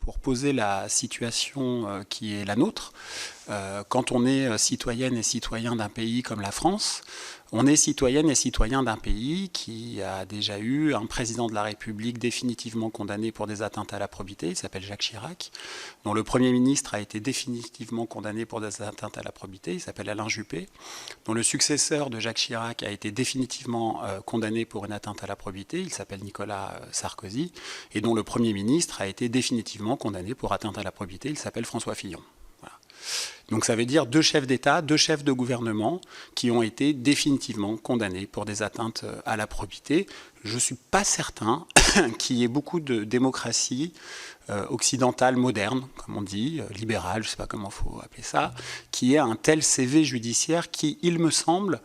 pour poser la situation qui est la nôtre. Quand on est citoyenne et citoyen d'un pays comme la France, on est citoyenne et citoyen d'un pays qui a déjà eu un président de la République définitivement condamné pour des atteintes à la probité, il s'appelle Jacques Chirac, dont le Premier ministre a été définitivement condamné pour des atteintes à la probité, il s'appelle Alain Juppé, dont le successeur de Jacques Chirac a été définitivement condamné pour une atteinte à la probité, il s'appelle Nicolas Sarkozy, et dont le Premier ministre a été définitivement condamné pour atteinte à la probité, il s'appelle François Fillon. Voilà. Donc ça veut dire 2 chefs d'État, 2 chefs de gouvernement qui ont été définitivement condamnés pour des atteintes à la probité. Je ne suis pas certain qu'il y ait beaucoup de démocratie occidentale moderne, comme on dit, libérale, je ne sais pas comment il faut appeler ça, qui ait un tel CV judiciaire qui, il me semble,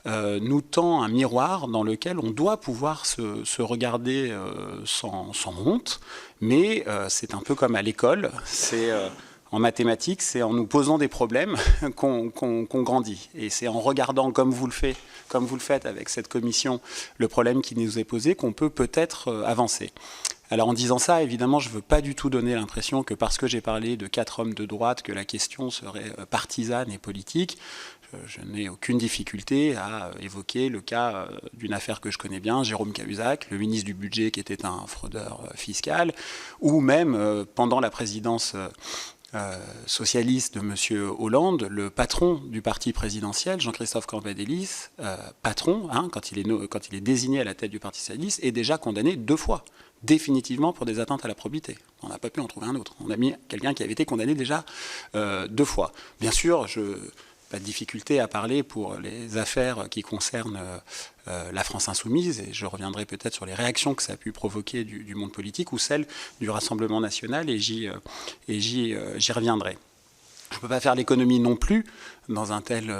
nous tend un miroir dans lequel on doit pouvoir se regarder sans honte, mais c'est un peu comme à l'école, c'est... En mathématiques, c'est en nous posant des problèmes qu'on grandit. Et c'est en regardant, comme vous le faites avec cette commission, le problème qui nous est posé, qu'on peut peut-être avancer. Alors en disant ça, évidemment, je ne veux pas du tout donner l'impression que parce que j'ai parlé de 4 hommes de droite, que la question serait partisane et politique. Je n'ai aucune difficulté à évoquer le cas d'une affaire que je connais bien, Jérôme Cahuzac, le ministre du Budget qui était un fraudeur fiscal, ou même pendant la présidence socialiste de M. Hollande, le patron du parti présidentiel, Jean-Christophe Cambadélis, patron, quand il est désigné à la tête du parti socialiste, est déjà condamné 2 fois, définitivement pour des atteintes à la probité. On n'a pas pu en trouver un autre. On a mis quelqu'un qui avait été condamné déjà 2 fois. Bien sûr, pas de difficulté à parler pour les affaires qui concernent la France insoumise, et je reviendrai peut-être sur les réactions que ça a pu provoquer du monde politique, ou celles du Rassemblement national, et j'y reviendrai. Je ne peux pas faire l'économie non plus, dans un tel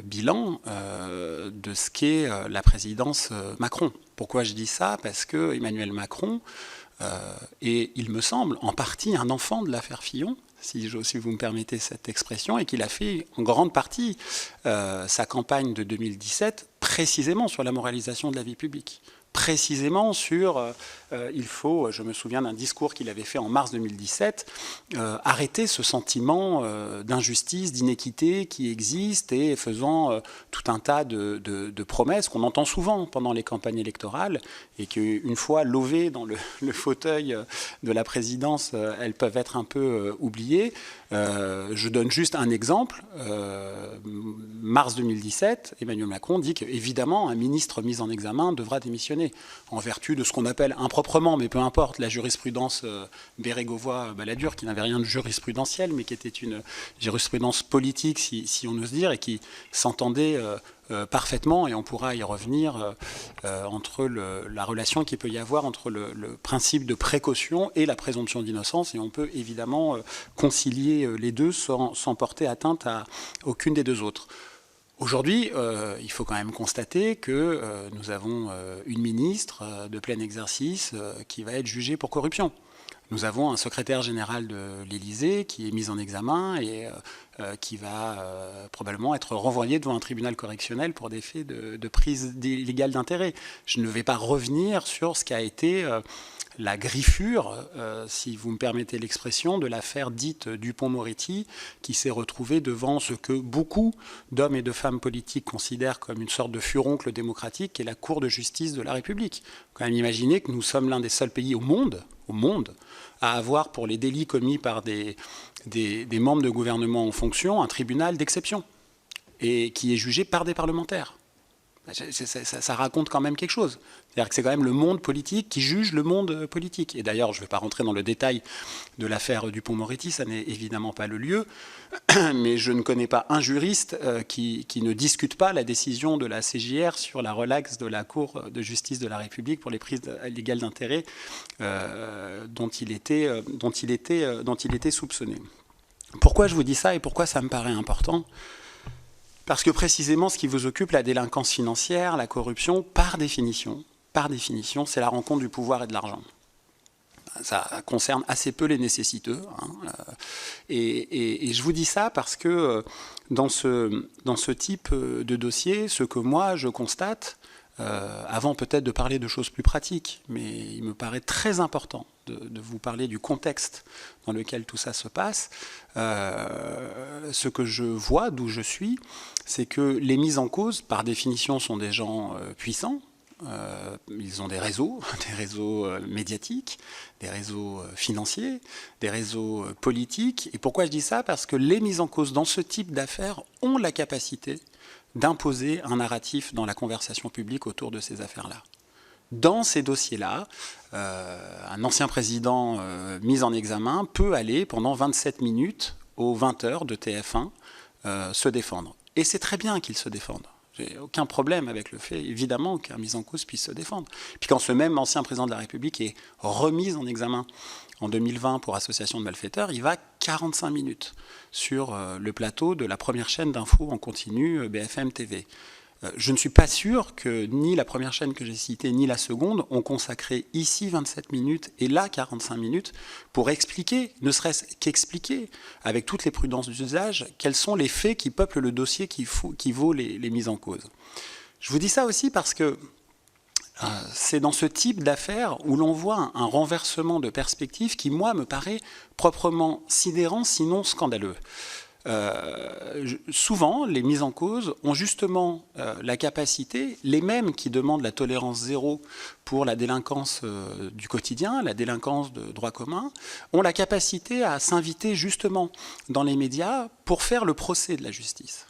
bilan, de ce qu'est la présidence Macron. Pourquoi je dis ça? Parce que Emmanuel Macron est, il me semble, en partie un enfant de l'affaire Fillon, si vous me permettez cette expression, et qu'il a fait en grande partie sa campagne de 2017 précisément sur la moralisation de la vie publique. Précisément sur, je me souviens d'un discours qu'il avait fait en mars 2017, arrêter ce sentiment d'injustice, d'inéquité qui existe, et faisant tout un tas de promesses qu'on entend souvent pendant les campagnes électorales, et qu'une fois lovées dans le fauteuil de la présidence, elles peuvent être un peu oubliées. Je donne juste un exemple. Mars 2017, Emmanuel Macron dit qu'évidemment, un ministre mis en examen devra démissionner en vertu de ce qu'on appelle improprement, mais peu importe, la jurisprudence Bérégovoy-Balladur, qui n'avait rien de jurisprudentiel, mais qui était une jurisprudence politique, si on ose dire, et qui s'entendait parfaitement, et on pourra y revenir, entre la relation qu'il peut y avoir entre le principe de précaution et la présomption d'innocence, et on peut évidemment concilier les deux sans porter atteinte à aucune des 2 autres. Aujourd'hui, il faut quand même constater que nous avons une ministre de plein exercice qui va être jugée pour corruption. Nous avons un secrétaire général de l'Élysée qui est mis en examen et qui va probablement être renvoyé devant un tribunal correctionnel pour des faits de prise illégale d'intérêt. Je ne vais pas revenir sur ce qu'a été la griffure, si vous me permettez l'expression, de l'affaire dite Dupond-Moretti, qui s'est retrouvée devant ce que beaucoup d'hommes et de femmes politiques considèrent comme une sorte de furoncle démocratique, qui est la Cour de justice de la République. Quand même imaginer que nous sommes l'un des seuls pays au monde, à avoir pour les délits commis par des membres de gouvernement en fonction un tribunal d'exception, et qui est jugé par des parlementaires. Ça raconte quand même quelque chose. C'est-à-dire que c'est quand même le monde politique qui juge le monde politique. Et d'ailleurs, je ne vais pas rentrer dans le détail de l'affaire Dupond-Moretti, ça n'est évidemment pas le lieu, mais je ne connais pas un juriste qui ne discute pas la décision de la CJR sur la relaxe de la Cour de justice de la République pour les prises illégales d'intérêt dont il était soupçonné. Pourquoi je vous dis ça et pourquoi ça me paraît important ? Parce que précisément, ce qui vous occupe, la délinquance financière, la corruption, par définition, c'est la rencontre du pouvoir et de l'argent. Ça concerne assez peu les nécessiteux. Et je vous dis ça parce que dans ce type de dossier, ce que moi je constate, avant peut-être de parler de choses plus pratiques, mais il me paraît très important de vous parler du contexte dans lequel tout ça se passe. Ce que je vois, d'où je suis, c'est que les mises en cause, par définition, sont des gens puissants. Ils ont des réseaux médiatiques, des réseaux financiers, des réseaux politiques. Et pourquoi je dis ça? Parce que les mises en cause dans ce type d'affaires ont la capacité d'imposer un narratif dans la conversation publique autour de ces affaires-là. Dans ces dossiers-là, un ancien président mis en examen peut aller pendant 27 minutes aux 20h de TF1 se défendre. Et c'est très bien qu'il se défende. J'ai aucun problème avec le fait, évidemment, qu'un mis en cause puisse se défendre. Puis quand ce même ancien président de la République est remis en examen en 2020 pour association de malfaiteurs, il va 45 minutes sur le plateau de la première chaîne d'infos en continu BFM TV. Je ne suis pas sûr que ni la première chaîne que j'ai citée, ni la seconde ont consacré ici 27 minutes et là 45 minutes pour expliquer, ne serait-ce qu'expliquer, avec toutes les prudences d'usage, quels sont les faits qui peuplent le dossier qui vaut les mises en cause. Je vous dis ça aussi parce que c'est dans ce type d'affaires où l'on voit un renversement de perspective qui, moi, me paraît proprement sidérant, sinon scandaleux. Souvent, les mises en cause ont justement la capacité, les mêmes qui demandent la tolérance zéro pour la délinquance du quotidien, la délinquance de droit commun, ont la capacité à s'inviter justement dans les médias pour faire le procès de la justice.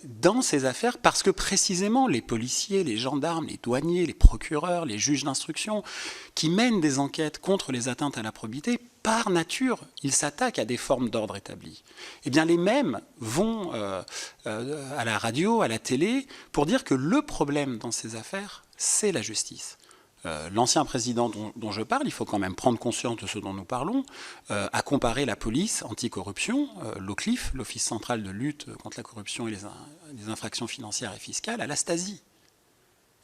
Dans ces affaires, parce que précisément les policiers, les gendarmes, les douaniers, les procureurs, les juges d'instruction, qui mènent des enquêtes contre les atteintes à la probité, par nature, ils s'attaquent à des formes d'ordre établies. Eh bien, les mêmes vont à la radio, à la télé, pour dire que le problème dans ces affaires, c'est la justice. L'ancien président dont je parle, il faut quand même prendre conscience de ce dont nous parlons, a comparé la police anticorruption, l'OCLIF, l'Office central de lutte contre la corruption et les infractions financières et fiscales, à la Stasi,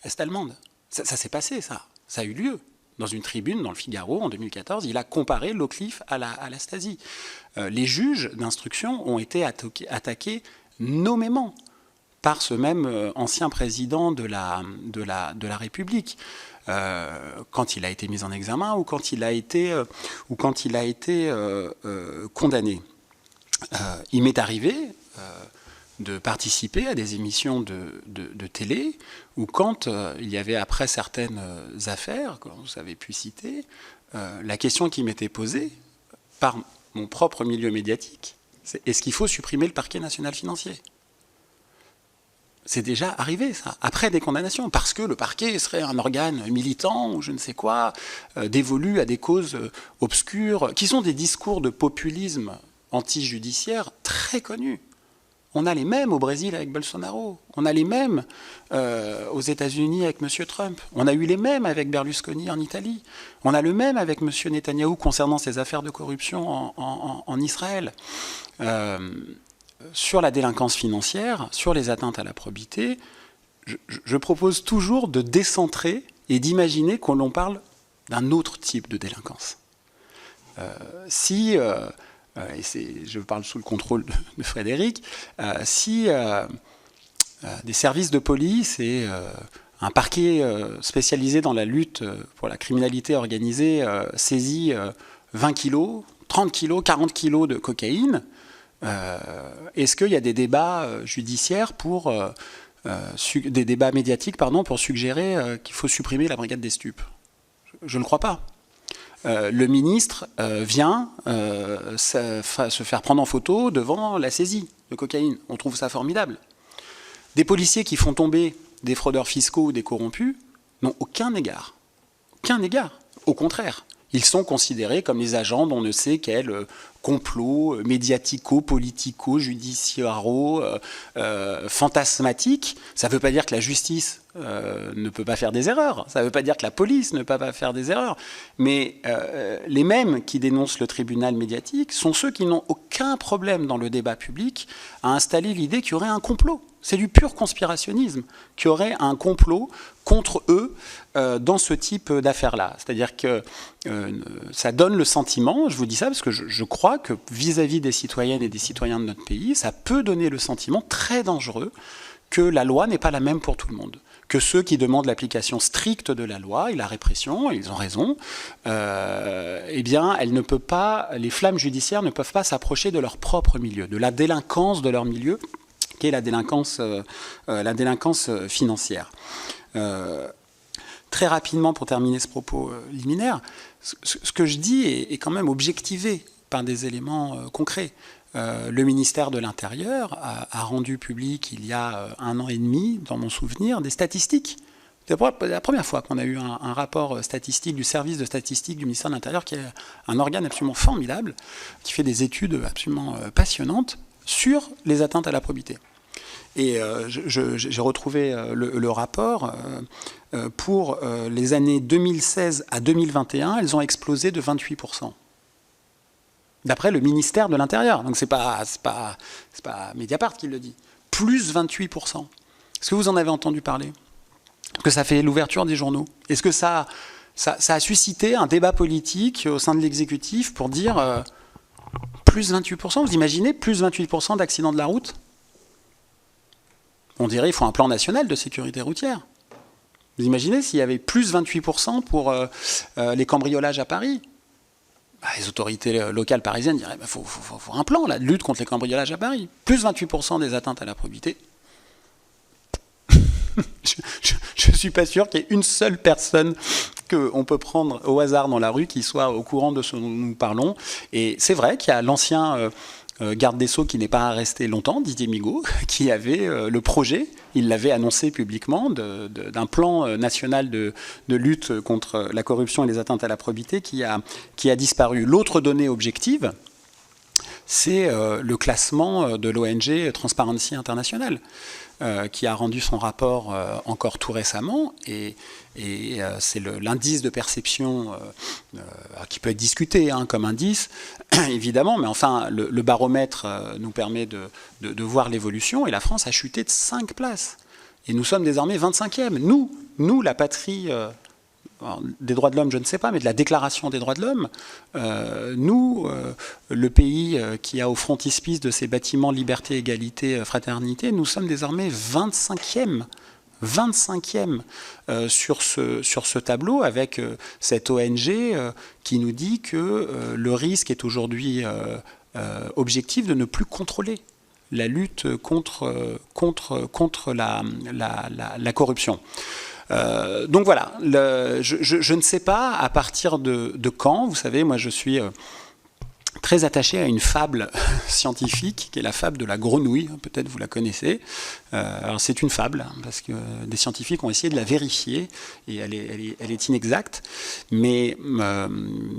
est-allemande. Ça s'est passé, ça a eu lieu. Dans une tribune dans le Figaro en 2014, il a comparé l'OCLIF à la Stasi. Les juges d'instruction ont été attaqués nommément par ce même ancien président de la République. Quand il a été mis en examen ou quand il a été condamné. Il m'est arrivé de participer à des émissions de télé où quand il y avait après certaines affaires, que vous avez pu citer, la question qui m'était posée par mon propre milieu médiatique, c'est est-ce qu'il faut supprimer le parquet national financier ? C'est déjà arrivé, ça, après des condamnations, parce que le parquet serait un organe militant ou je ne sais quoi, dévolu à des causes obscures, qui sont des discours de populisme anti-judiciaire très connus. On a les mêmes au Brésil avec Bolsonaro, on a les mêmes aux États-Unis avec M. Trump, on a eu les mêmes avec Berlusconi en Italie, on a le même avec M. Netanyahou concernant ses affaires de corruption en Israël. Sur la délinquance financière, sur les atteintes à la probité, je propose toujours de décentrer et d'imaginer qu'on l'on parle d'un autre type de délinquance. Je parle sous le contrôle de Frédéric, si des services de police et un parquet spécialisé dans la lutte pour la criminalité organisée saisit 20 kilos, 30 kilos, 40 kilos de cocaïne, est-ce qu'il y a des débats judiciaires des débats médiatiques, pour suggérer qu'il faut supprimer la brigade des stupes? Je ne crois pas. Le ministre vient se faire prendre en photo devant la saisie de cocaïne. On trouve ça formidable. Des policiers qui font tomber des fraudeurs fiscaux ou des corrompus n'ont aucun égard. Aucun égard. Au contraire. Ils sont considérés comme les agents d'on ne sait quel complot médiatico-politico-judiciaro fantasmatique. Ça ne veut pas dire que la justice ne peut pas faire des erreurs. Ça ne veut pas dire que la police ne peut pas faire des erreurs. Mais les mêmes qui dénoncent le tribunal médiatique sont ceux qui n'ont aucun problème dans le débat public à installer l'idée qu'il y aurait un complot. C'est du pur conspirationnisme, qu'il y aurait un complot contre eux dans ce type d'affaires-là. C'est-à-dire que ça donne le sentiment, je vous dis ça parce que je crois que vis-à-vis des citoyennes et des citoyens de notre pays, ça peut donner le sentiment très dangereux que la loi n'est pas la même pour tout le monde, que ceux qui demandent l'application stricte de la loi et la répression, et ils ont raison, eh bien, les flammes judiciaires ne peuvent pas s'approcher de leur propre milieu, de la délinquance de leur milieu, qui est la délinquance financière. Très rapidement, pour terminer ce propos liminaire, ce que je dis est quand même objectivé par des éléments concrets. Le ministère de l'Intérieur a rendu public il y a 1 an et demi, dans mon souvenir, des statistiques. C'est la première fois qu'on a eu un rapport statistique du service de statistique du ministère de l'Intérieur, qui est un organe absolument formidable, qui fait des études absolument passionnantes sur les atteintes à la probité. Et j'ai retrouvé le rapport. Pour les années 2016 à 2021, elles ont explosé de 28%. D'après le ministère de l'Intérieur. Donc c'est pas Mediapart qui le dit. Plus 28%. Est-ce que vous en avez entendu parler? Est-ce que ça fait l'ouverture des journaux? Est-ce que ça a suscité un débat politique au sein de l'exécutif pour dire plus 28%? Vous imaginez plus 28% d'accidents de la route? On dirait qu'il faut un plan national de sécurité routière. Vous imaginez s'il y avait plus 28% pour les cambriolages à Paris? Les autorités locales parisiennes diraient qu'il faut un plan là, de lutte contre les cambriolages à Paris. Plus 28% des atteintes à la probité. Je ne suis pas sûr qu'il y ait une seule personne qu'on peut prendre au hasard dans la rue qui soit au courant de ce dont nous parlons. Et c'est vrai qu'il y a l'ancien garde des Sceaux qui n'est pas resté longtemps, Didier Migaud, qui avait le projet, il l'avait annoncé publiquement, d'un plan national de lutte contre la corruption et les atteintes à la probité qui a disparu. L'autre donnée objective, c'est le classement de l'ONG Transparency International, qui a rendu son rapport encore tout récemment, et c'est l'indice de perception qui peut être discuté comme indice, évidemment, mais enfin le baromètre nous permet de voir l'évolution, et la France a chuté de 5 places. Et nous sommes désormais 25e. Nous, la patrie des droits de l'homme, je ne sais pas, mais de la Déclaration des droits de l'homme, le pays qui a au frontispice de ces bâtiments liberté, égalité, fraternité, nous sommes désormais 25e sur ce tableau, avec cette ONG qui nous dit que le risque est aujourd'hui objectif de ne plus contrôler la lutte contre la corruption. Donc voilà, je ne sais pas à partir de quand. Vous savez, moi je suis très attaché à une fable scientifique, qui est la fable de la grenouille, peut-être vous la connaissez. Alors c'est une fable, parce que des scientifiques ont essayé de la vérifier, et elle est inexacte, mais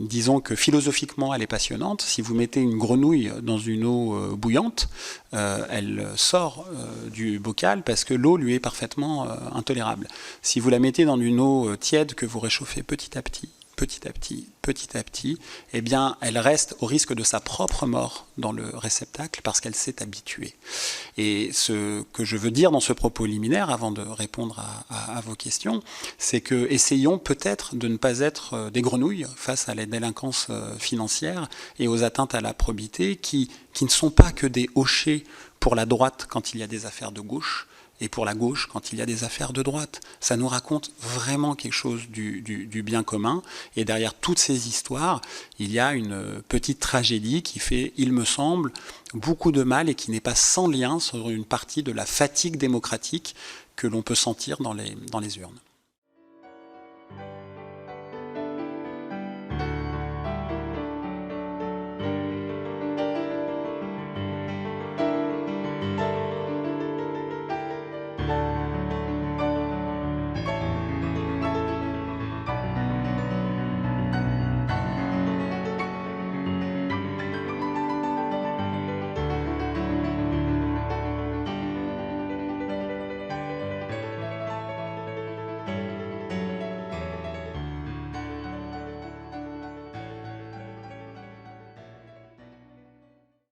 disons que philosophiquement elle est passionnante. Si vous mettez une grenouille dans une eau bouillante, elle sort du bocal parce que l'eau lui est parfaitement intolérable. Si vous la mettez dans une eau tiède que vous réchauffez petit à petit, eh bien, elle reste au risque de sa propre mort dans le réceptacle parce qu'elle s'est habituée. Et ce que je veux dire dans ce propos liminaire, avant de répondre à vos questions, c'est que essayons peut-être de ne pas être des grenouilles face à la délinquance financière et aux atteintes à la probité qui ne sont pas que des hochets pour la droite quand il y a des affaires de gauche, et pour la gauche quand il y a des affaires de droite. Ça nous raconte vraiment quelque chose du bien commun. Et derrière toutes ces histoires, il y a une petite tragédie qui fait, il me semble, beaucoup de mal et qui n'est pas sans lien sur une partie de la fatigue démocratique que l'on peut sentir dans les urnes.